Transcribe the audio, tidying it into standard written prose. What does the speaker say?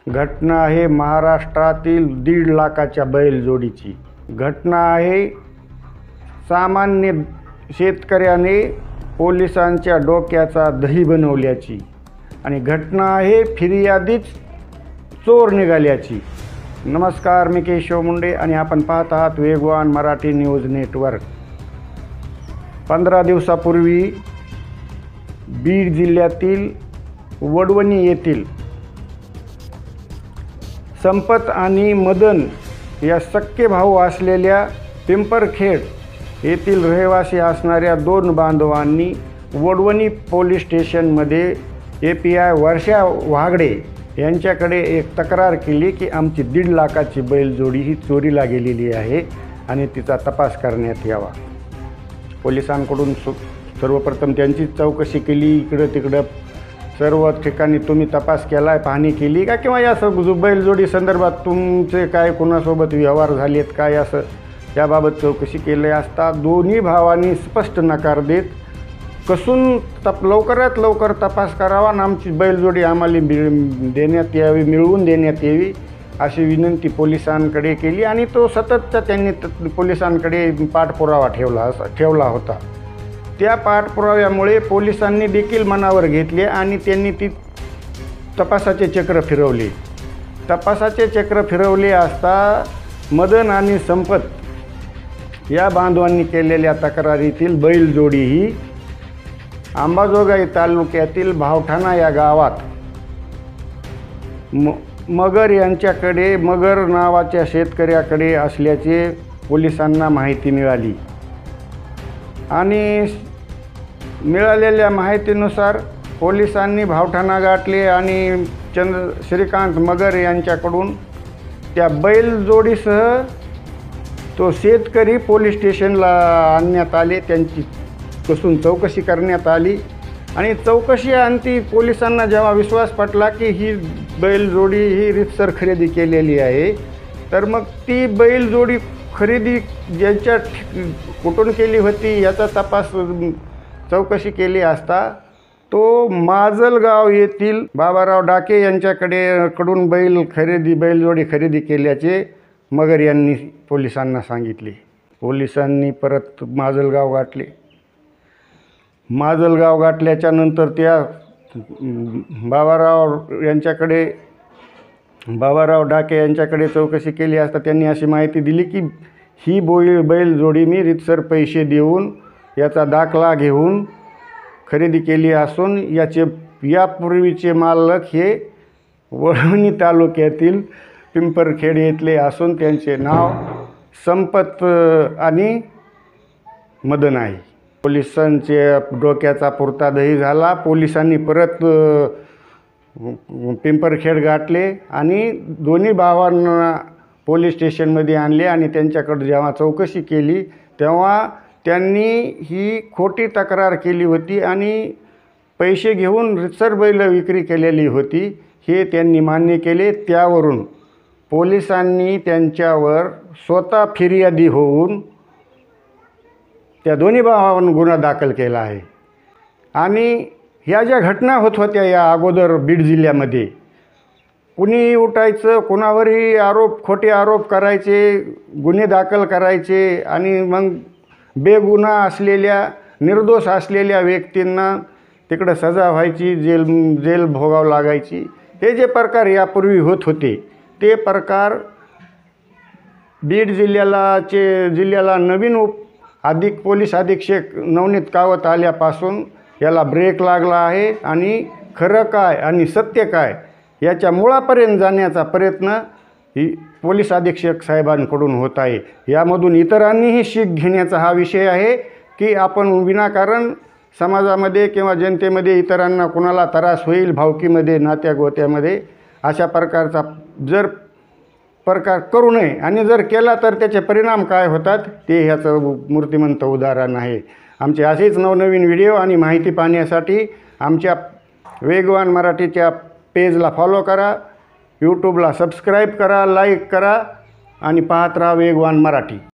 घटना आहे महाराष्ट्रातील 1.5 लाखाच्या बैलजोडीची। घटना आहे सामान्य शेतकऱ्याने पोलिसांच्या डोक्याचा दही बनवल्याची आणि घटना आहे फिर्यादीच चोर निघाल्याची। नमस्कार, मी केशव मुंडे आणि आपण पाहत आहात वेगवान मराठी न्यूज नेटवर्क। 15 दिवसापूर्वी बीड जिल्ह्यातील वडवणी येथील संपत आणि मदन या सख्खे भाऊ असलेल्या पिंपरखेड येथील रहिवासी असणाऱ्या 2 बांधवांनी वडवणी पोलीस स्टेशनमध्ये API वर्षा वाघडे यांच्याकडे एक तक्रार केली की आमची 1.5 लाखाची बैलजोडी ही चोरीला गेलेली आहे आणि तिचा तपास करण्यात यावा। पोलिसांकडून सर्वप्रथम त्यांची चौकशी केली। इकडं तिकडं सर्व ठिकाणी तुम्ही तपास केलाय, पाहणी केली का किंवा या बैलजोडी संदर्भात तुमचे काय कोणासोबत व्यवहार झालेत काय असं याबाबत चौकशी केली असता दोन्ही भावांनी स्पष्ट नकार देत कसून लवकरात लवकर तपास करावा आणि आमची बैलजोडी आम्हाला देण्यात यावी, मिळवून देण्यात यावी अशी विनंती पोलिसांकडे केली आणि तो सततचा त्यांनी पोलिसांकडे पाठपुरावा ठेवला होता। त्या पाठपुराव्यामुळे पोलिसांनी देखील मनावर घेतले आणि त्यांनी ती तपासाचे चक्र फिरवले। तपासाचे चक्र फिरवले असता मदन आणि संपत या बांधवांनी केलेल्या तक्रारीतील बैलजोडी ही अंबाजोगाई तालुक्यातील भावठाणा या गावात मगर यांच्याकडे मगर नावाच्या शेतकऱ्याकडे असल्याचे पोलिसांना माहिती मिळाली आणि मिळालेल्या माहितीनुसार पोलिसांनी भावठाणा गाठले आणि श्रीकांत मगर यांच्याकडून त्या बैलजोडीसह तो शेतकरी पोलीस स्टेशनला आणण्यात आले। त्यांची कसून चौकशी करण्यात आली आणि चौकशी अंती पोलिसांना जेव्हा विश्वास पटला की ही बैलजोडी ही रीतसर खरेदी केलेली आहे तर मग ती बैलजोडी खरेदी ज्यांच्या कुठून केली होती याचा तपास चौकशी असता तो माजलगाव येथील बाबाराव डाके यांच्याकडून बैलजोडी खरेदी केल्याचे मगर यांनी पोलिसांना सांगितले। पोलिसांनी परत माजलगाव गाठले। माजलगाव गाठल्याच्या नंतर त्या बाबाराव डाके यांच्याकडे चौकशी केली असता त्यांनी अशी माहिती दिली की ही बैलजोडी मी रीतसर पैसे देऊन याचा दाखला घेऊन खरेदी केली असून यापूर्वीचे मालक हे वडवणी तालुक्यातील पिंपरखेड येथले असून त्यांचे नाव संपत आणि मदन आहे। पोलिसांचे डोक्याचा पुरता दही झाला। पोलिसांनी परत पिंपरखेड गाठले आणि दोन्ही भावांना पोलीस स्टेशनमध्ये आणले आणि त्यांच्याकडे जेव्हा चौकशी केली तेव्हा त्यांनी ही खोटी तक्रार केली होती आणि पैसे घेऊन रीतसर बैल विक्री केलेली होती हे त्यांनी मान्य केले। त्यावरून पोलिसांनी त्यांच्यावर स्वतः फिर्यादी होऊन त्या दोन्ही भावांवर गुन्हा दाखल केला आहे आणि ह्या ज्या घटना होत होत्या या अगोदर बीड जिल्ह्यामध्ये कुणी उठायचं, कोणावरही खोटे आरोप करायचे, गुन्हे दाखल करायचे आणि मग बेगुन्हा असलेल्या निर्दोष असलेल्या व्यक्तींना तिकडं सजा व्हायची, जेल भोगावं लागायची। हे जे प्रकार यापूर्वी होत होते ते प्रकार बीड जिल्ह्याला नवीन पोलीस अधीक्षक नवनीत कावत आल्यापासून याला ब्रेक लागला आहे आणि खरं काय आणि सत्य काय याच्या मुळापर्यंत जाण्याचा प्रयत्न ही पोलीस अधीक्षक साहेबांकडून होत आहे। यामधून इतरांनीही शीख घेण्याचा हा विषय आहे की आपण विनाकारण समाजामध्ये किंवा जनतेमध्ये इतरांना कुणाला त्रास होईल भावकीमध्ये नात्यागोत्यामध्ये अशा प्रकारचा प्रकार करू नये आणि जर केला तर त्याचे परिणाम काय होतात ते ह्याचं मूर्तिमंत उदाहरण आहे। आमचे असेच नवनवीन व्हिडिओ आणि माहिती पाहण्यासाठी आमच्या वेगवान मराठीच्या पेजला फॉलो करा, यूट्यूबला सबस्क्राईब करा, लाईक करा आणि पाहत राहा वेगवान मराठी।